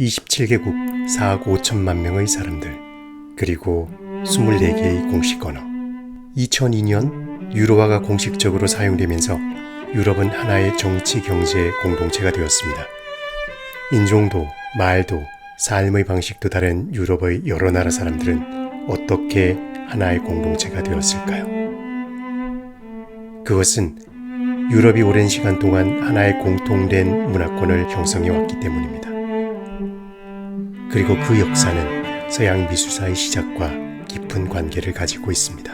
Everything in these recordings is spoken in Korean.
27개국 4억 5천만 명의 사람들, 그리고 24개의 공식 언어. 2002년 유로화가 공식적으로 사용되면서 유럽은 하나의 정치 경제 공동체가 되었습니다. 인종도 말도 삶의 방식도 다른 유럽의 여러 나라 사람들은 어떻게 하나의 공동체가 되었을까요? 그것은 유럽이 오랜 시간 동안 하나의 공통된 문화권을 형성해 왔기 때문입니다. 그리고 그 역사는 서양 미술사의 시작과 깊은 관계를 가지고 있습니다.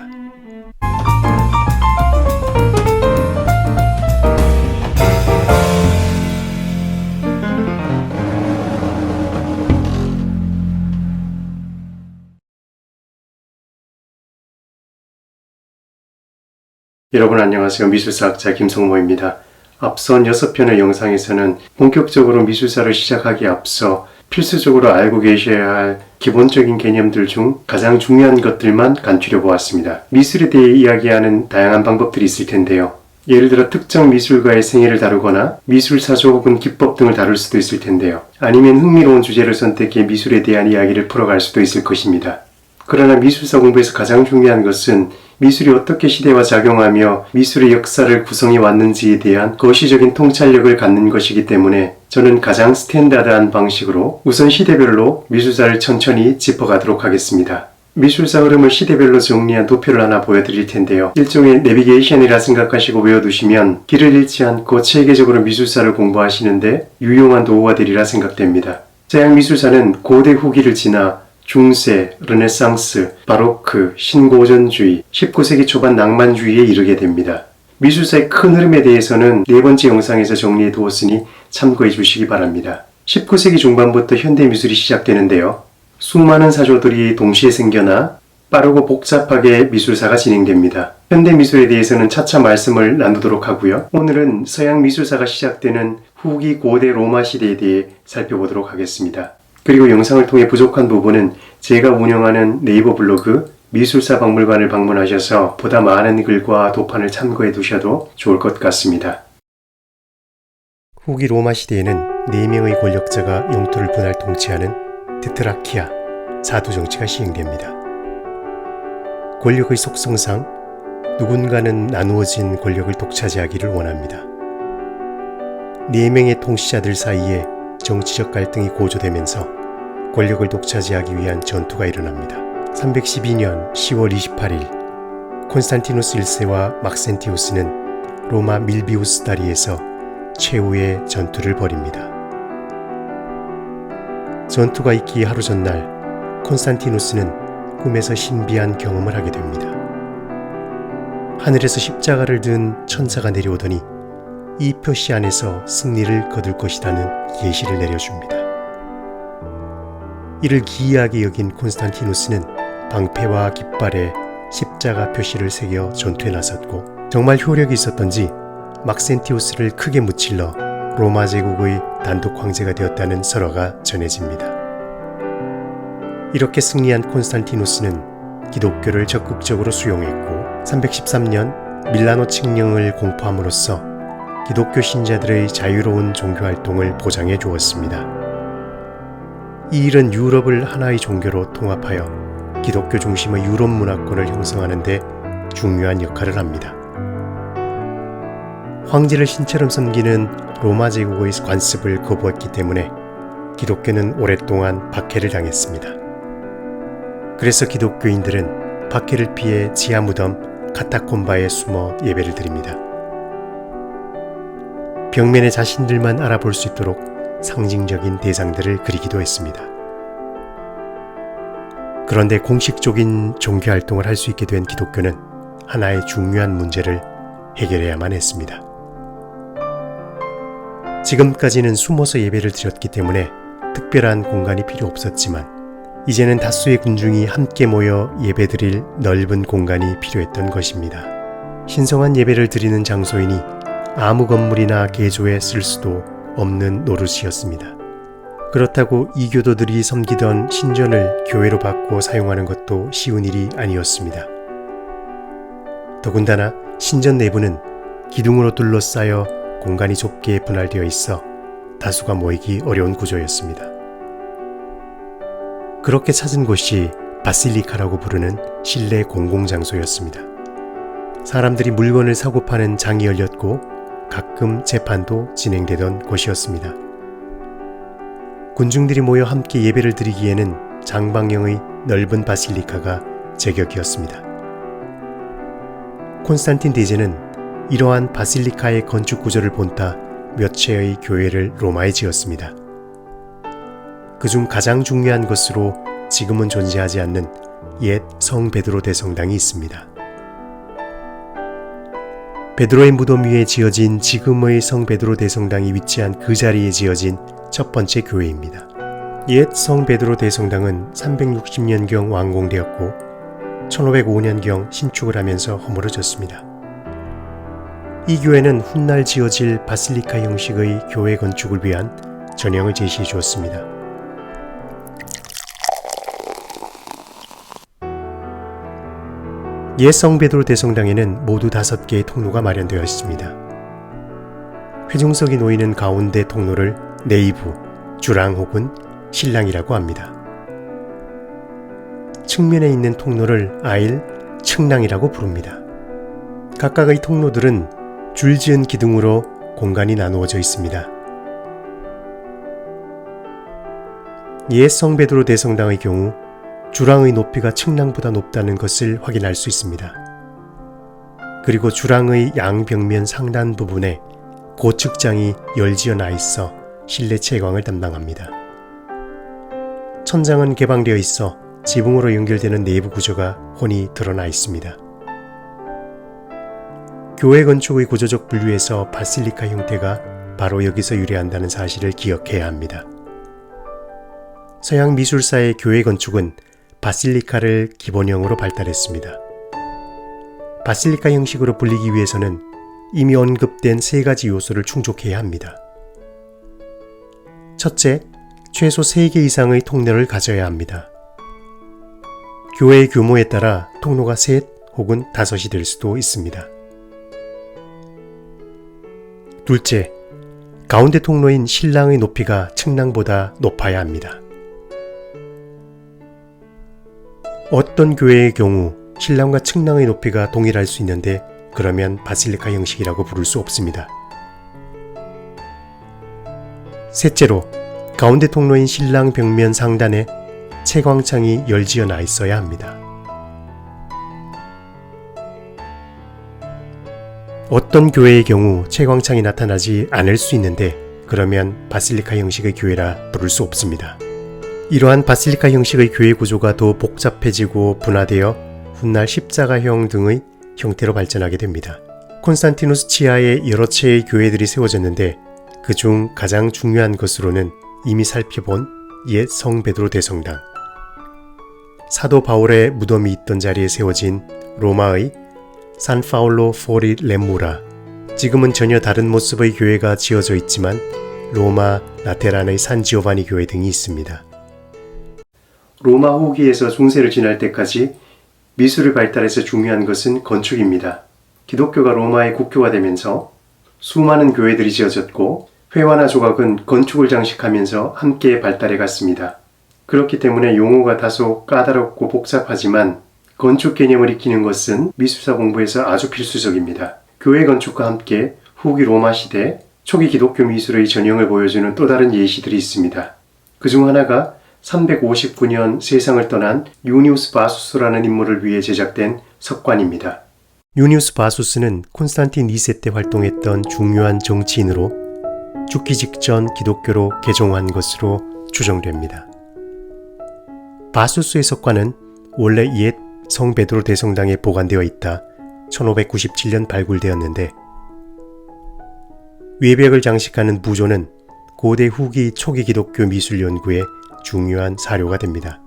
여러분 안녕하세요. 미술사학자 김성모입니다. 앞선 6편의 영상에서는 본격적으로 미술사를 시작하기에 앞서 필수적으로 알고 계셔야 할 기본적인 개념들 중 가장 중요한 것들만 간추려 보았습니다. 미술에 대해 이야기하는 다양한 방법들이 있을 텐데요. 예를 들어 특정 미술가의 생애를 다루거나 미술사조 혹은 기법 등을 다룰 수도 있을 텐데요. 아니면 흥미로운 주제를 선택해 미술에 대한 이야기를 풀어갈 수도 있을 것입니다. 그러나 미술사 공부에서 가장 중요한 것은 미술이 어떻게 시대와 작용하며 미술의 역사를 구성해 왔는지에 대한 거시적인 통찰력을 갖는 것이기 때문에 저는 가장 스탠다드한 방식으로 우선 시대별로 미술사를 천천히 짚어가도록 하겠습니다. 미술사 흐름을 시대별로 정리한 도표를 하나 보여드릴 텐데요. 일종의 내비게이션이라 생각하시고 외워두시면 길을 잃지 않고 체계적으로 미술사를 공부하시는데 유용한 도구가 되리라 생각됩니다. 서양 미술사는 고대 후기를 지나 중세, 르네상스, 바로크, 신고전주의, 19세기 초반 낭만주의에 이르게 됩니다. 미술사의 큰 흐름에 대해서는 네 번째 영상에서 정리해 두었으니 참고해 주시기 바랍니다. 19세기 중반부터 현대미술이 시작되는데요. 수많은 사조들이 동시에 생겨나 빠르고 복잡하게 미술사가 진행됩니다. 현대미술에 대해서는 차차 말씀을 나누도록 하고요. 오늘은 서양 미술사가 시작되는 후기 고대 로마 시대에 대해 살펴보도록 하겠습니다. 그리고 영상을 통해 부족한 부분은 제가 운영하는 네이버 블로그 미술사 박물관을 방문하셔서 보다 많은 글과 도판을 참고해 두셔도 좋을 것 같습니다. 후기 로마 시대에는 4명의 권력자가 영토를 분할 통치하는 테트라키아, 사두 정치가 시행됩니다. 권력의 속성상 누군가는 나누어진 권력을 독차지하기를 원합니다. 4명의 통치자들 사이에 정치적 갈등이 고조되면서 권력을 독차지하기 위한 전투가 일어납니다. 312년 10월 28일 콘스탄티누스 1세와 막센티우스는 로마 밀비우스 다리에서 최후의 전투를 벌입니다. 전투가 있기 하루 전날 콘스탄티누스는 꿈에서 신비한 경험을 하게 됩니다. 하늘에서 십자가를 든 천사가 내려오더니 이 표시 안에서 승리를 거둘 것이라는 계시를 내려줍니다. 이를 기이하게 여긴 콘스탄티누스는 방패와 깃발에 십자가 표시를 새겨 전투에 나섰고 정말 효력이 있었던지 막센티우스를 크게 무찔러 로마 제국의 단독 황제가 되었다는 설화가 전해집니다. 이렇게 승리한 콘스탄티누스는 기독교를 적극적으로 수용했고 313년 밀라노 칙령을 공포함으로써 기독교 신자들의 자유로운 종교활동을 보장해 주었습니다. 이 일은 유럽을 하나의 종교로 통합하여 기독교 중심의 유럽 문화권을 형성하는 데 중요한 역할을 합니다. 황제를 신처럼 섬기는 로마 제국의 관습을 거부했기 때문에 기독교는 오랫동안 박해를 당했습니다. 그래서 기독교인들은 박해를 피해 지하 무덤 카타콤바에 숨어 예배를 드립니다. 벽면에 자신들만 알아볼 수 있도록 상징적인 대상들을 그리기도 했습니다. 그런데 공식적인 종교활동을 할 수 있게 된 기독교는 하나의 중요한 문제를 해결해야만 했습니다. 지금까지는 숨어서 예배를 드렸기 때문에 특별한 공간이 필요 없었지만 이제는 다수의 군중이 함께 모여 예배드릴 넓은 공간이 필요했던 것입니다. 신성한 예배를 드리는 장소이니 아무 건물이나 개조에 쓸 수도 없는 노릇이었습니다. 그렇다고 이교도들이 섬기던 신전을 교회로 바꿔 사용하는 것도 쉬운 일이 아니었습니다. 더군다나 신전 내부는 기둥으로 둘러싸여 공간이 좁게 분할되어 있어 다수가 모이기 어려운 구조였습니다. 그렇게 찾은 곳이 바실리카라고 부르는 실내 공공장소였습니다. 사람들이 물건을 사고 파는 장이 열렸고 가끔 재판도 진행되던 곳이었습니다. 군중들이 모여 함께 예배를 드리기에는 장방형의 넓은 바실리카가 제격이었습니다. 콘스탄틴 대제는 이러한 바실리카의 건축 구조를 본따 몇 채의 교회를 로마에 지었습니다. 그중 가장 중요한 것으로 지금은 존재하지 않는 옛 성 베드로 대성당이 있습니다. 베드로의 무덤 위에 지어진 지금의 성 베드로 대성당이 위치한 그 자리에 지어진 첫 번째 교회입니다. 옛 성 베드로 대성당은 360년경 완공되었고 1505년경 신축을 하면서 허물어졌습니다. 이 교회는 훗날 지어질 바실리카 형식의 교회 건축을 위한 전형을 제시해 주었습니다. 옛 성 베드로 대성당에는 모두 5개의 통로가 마련되어 있습니다. 회중석이 놓이는 가운데 통로를 네이브, 주랑 혹은 신랑이라고 합니다. 측면에 있는 통로를 아일, 측랑이라고 부릅니다. 각각의 통로들은 줄지은 기둥으로 공간이 나누어져 있습니다. 옛 성 베드로 대성당의 경우 주랑의 높이가 측랑보다 높다는 것을 확인할 수 있습니다. 그리고 주랑의 양벽면 상단 부분에 고측장이 열지어 나 있어 실내 채광을 담당합니다. 천장은 개방되어 있어 지붕으로 연결되는 내부 구조가 훤히 드러나 있습니다. 교회 건축의 구조적 분류에서 바실리카 형태가 바로 여기서 유래한다는 사실을 기억해야 합니다. 서양 미술사의 교회 건축은 바실리카를 기본형으로 발달했습니다. 바실리카 형식으로 불리기 위해서는 이미 언급된 3가지 요소를 충족해야 합니다. 첫째, 최소 3개 이상의 통로를 가져야 합니다. 교회의 규모에 따라 통로가 3 혹은 5이 될 수도 있습니다. 둘째, 가운데 통로인 신랑의 높이가 측랑보다 높아야 합니다. 어떤 교회의 경우 신랑과 측랑의 높이가 동일할 수 있는데 그러면 바실리카 형식이라고 부를 수 없습니다. 셋째로, 가운데 통로인 신랑 벽면 상단에 채광창이 열지어 나 있어야 합니다. 어떤 교회의 경우 채광창이 나타나지 않을 수 있는데 그러면 바실리카 형식의 교회라 부를 수 없습니다. 이러한 바실리카 형식의 교회 구조가 더 복잡해지고 분화되어 훗날 십자가형 등의 형태로 발전하게 됩니다. 콘스탄티누스 치하에 여러 채의 교회들이 세워졌는데 그중 가장 중요한 것으로는 이미 살펴본 옛 성 베드로 대성당, 사도 바울의 무덤이 있던 자리에 세워진 로마의 산 파울로 포리 레무라, 지금은 전혀 다른 모습의 교회가 지어져 있지만 로마 라테란의 산 지오바니 교회 등이 있습니다. 로마 후기에서 중세를 지날 때까지 미술을 발달해서 중요한 것은 건축입니다. 기독교가 로마의 국교가 되면서 수많은 교회들이 지어졌고 회화나 조각은 건축을 장식하면서 함께 발달해 갔습니다. 그렇기 때문에 용어가 다소 까다롭고 복잡하지만 건축 개념을 익히는 것은 미술사 공부에서 아주 필수적입니다. 교회 건축과 함께 후기 로마 시대 초기 기독교 미술의 전형을 보여주는 또 다른 예시들이 있습니다. 그중 하나가 359년 세상을 떠난 유니우스 바수스라는 인물을 위해 제작된 석관입니다. 유니우스 바수스는 콘스탄틴 2세 때 활동했던 중요한 정치인으로 죽기 직전 기독교로 개종한 것으로 추정됩니다. 바수스의 석관은 원래 옛 성 베드로 대성당에 보관되어 있다 1597년 발굴되었는데 외벽을 장식하는 부조는 고대 후기 초기 기독교 미술 연구의 중요한 사료가 됩니다.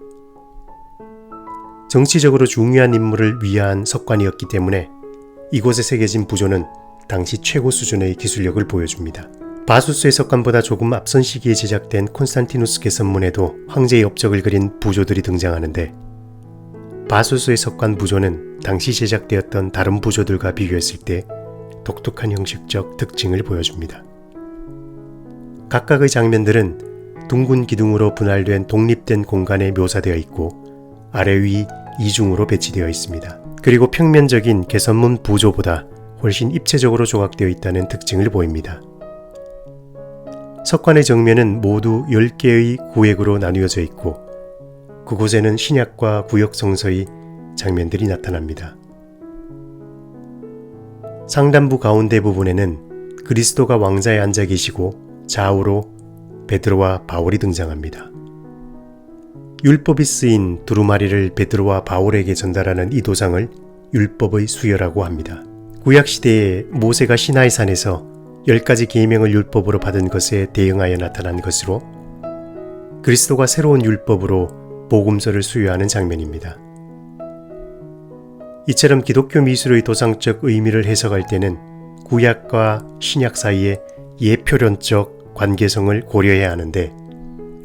정치적으로 중요한 인물을 위한 석관이었기 때문에 이곳에 새겨진 부조는 당시 최고 수준의 기술력을 보여줍니다. 바수스의 석관보다 조금 앞선 시기에 제작된 콘스탄티누스 개선문에도 황제의 업적을 그린 부조들이 등장하는데 바수스의 석관 부조는 당시 제작되었던 다른 부조들과 비교했을 때 독특한 형식적 특징을 보여줍니다. 각각의 장면들은 둥근 기둥으로 분할된 독립된 공간에 묘사되어 있고 아래 위 이중으로 배치되어 있습니다. 그리고 평면적인 개선문 부조보다 훨씬 입체적으로 조각되어 있다는 특징을 보입니다. 석관의 정면은 모두 10개의 구획으로 나누어져 있고 그곳에는 신약과 구역 성서의 장면들이 나타납니다. 상단부 가운데 부분에는 그리스도가 왕자에 앉아 계시고 좌우로 베드로와 바울이 등장합니다. 율법이 쓰인 두루마리를 베드로와 바울에게 전달하는 이 도장을 율법의 수여라고 합니다. 구약시대에 모세가 시나이 산에서 10가지 계명을 율법으로 받은 것에 대응하여 나타난 것으로 그리스도가 새로운 율법으로 복음서를 수여하는 장면입니다. 이처럼 기독교 미술의 도상적 의미를 해석할 때는 구약과 신약 사이의 예표론적 관계성을 고려해야 하는데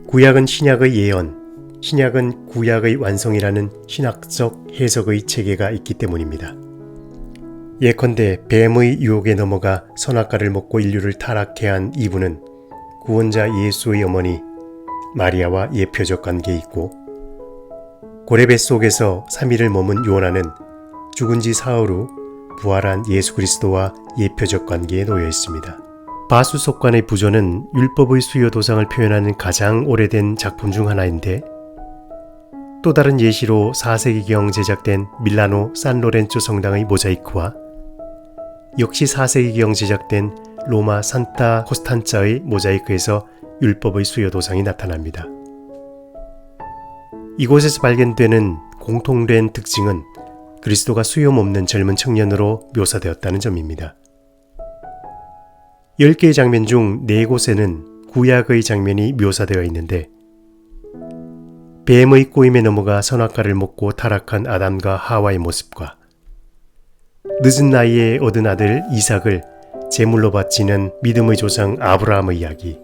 구약은 신약의 예언, 신약은 구약의 완성이라는 신학적 해석의 체계가 있기 때문입니다. 예컨대 뱀의 유혹에 넘어가 선악과를 먹고 인류를 타락해 한 이브는 구원자 예수의 어머니 마리아와 예표적 관계에 있고 고래 뱃속에서 3일을 머문 요나는 죽은 지 사흘 후 부활한 예수 그리스도와 예표적 관계에 놓여 있습니다. 바수석관의 부조는 율법의 수요 도상을 표현하는 가장 오래된 작품 중 하나인데 또 다른 예시로 4세기경 제작된 밀라노 산로렌조 성당의 모자이크와 역시 4세기경 제작된 로마 산타 코스탄자의 모자이크에서 율법의 수요 도상이 나타납니다. 이곳에서 발견되는 공통된 특징은 그리스도가 수염 없는 젊은 청년으로 묘사되었다는 점입니다. 10개의 장면 중 4곳에는 구약의 장면이 묘사되어 있는데 뱀의 꼬임에 넘어가 선악과를 먹고 타락한 아담과 하와의 모습과 늦은 나이에 얻은 아들 이삭을 제물로 바치는 믿음의 조상 아브라함의 이야기,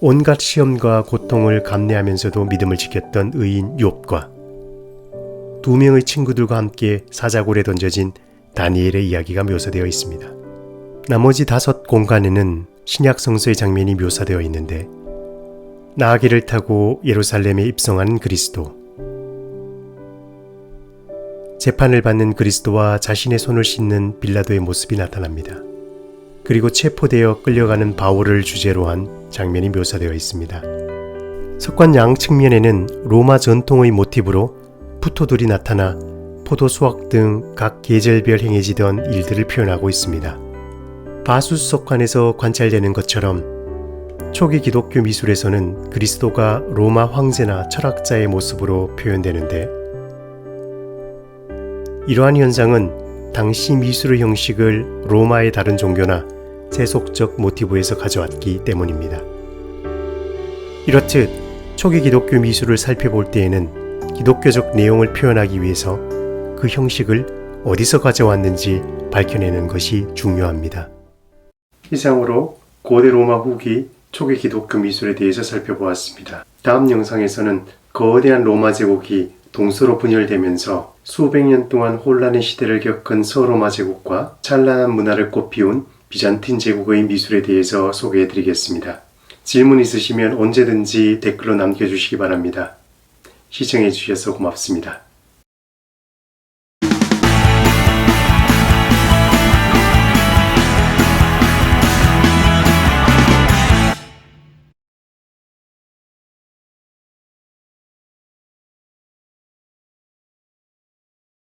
온갖 시험과 고통을 감내하면서도 믿음을 지켰던 의인 욥과 2명의 친구들과 함께 사자굴에 던져진 다니엘의 이야기가 묘사되어 있습니다. 나머지 5 공간에는 신약 성서의 장면이 묘사되어 있는데 나귀를 타고 예루살렘에 입성하는 그리스도, 재판을 받는 그리스도와 자신의 손을 씻는 빌라도의 모습이 나타납니다. 그리고 체포되어 끌려가는 바울을 주제로 한 장면이 묘사되어 있습니다. 석관 양측면에는 로마 전통의 모티브로 부토들이 나타나 포도 수확 등 각 계절별 행해지던 일들을 표현하고 있습니다. 바수스 석관에서 관찰되는 것처럼 초기 기독교 미술에서는 그리스도가 로마 황제나 철학자의 모습으로 표현되는데 이러한 현상은 당시 미술의 형식을 로마의 다른 종교나 세속적 모티브에서 가져왔기 때문입니다. 이렇듯 초기 기독교 미술을 살펴볼 때에는 기독교적 내용을 표현하기 위해서 그 형식을 어디서 가져왔는지 밝혀내는 것이 중요합니다. 이상으로 고대 로마 후기 초기 기독교 미술에 대해서 살펴보았습니다. 다음 영상에서는 거대한 로마 제국이 동서로 분열되면서 수백 년 동안 혼란의 시대를 겪은 서로마 제국과 찬란한 문화를 꽃피운 비잔틴 제국의 미술에 대해서 소개해드리겠습니다. 질문 있으시면 언제든지 댓글로 남겨주시기 바랍니다. 시청해주셔서 고맙습니다.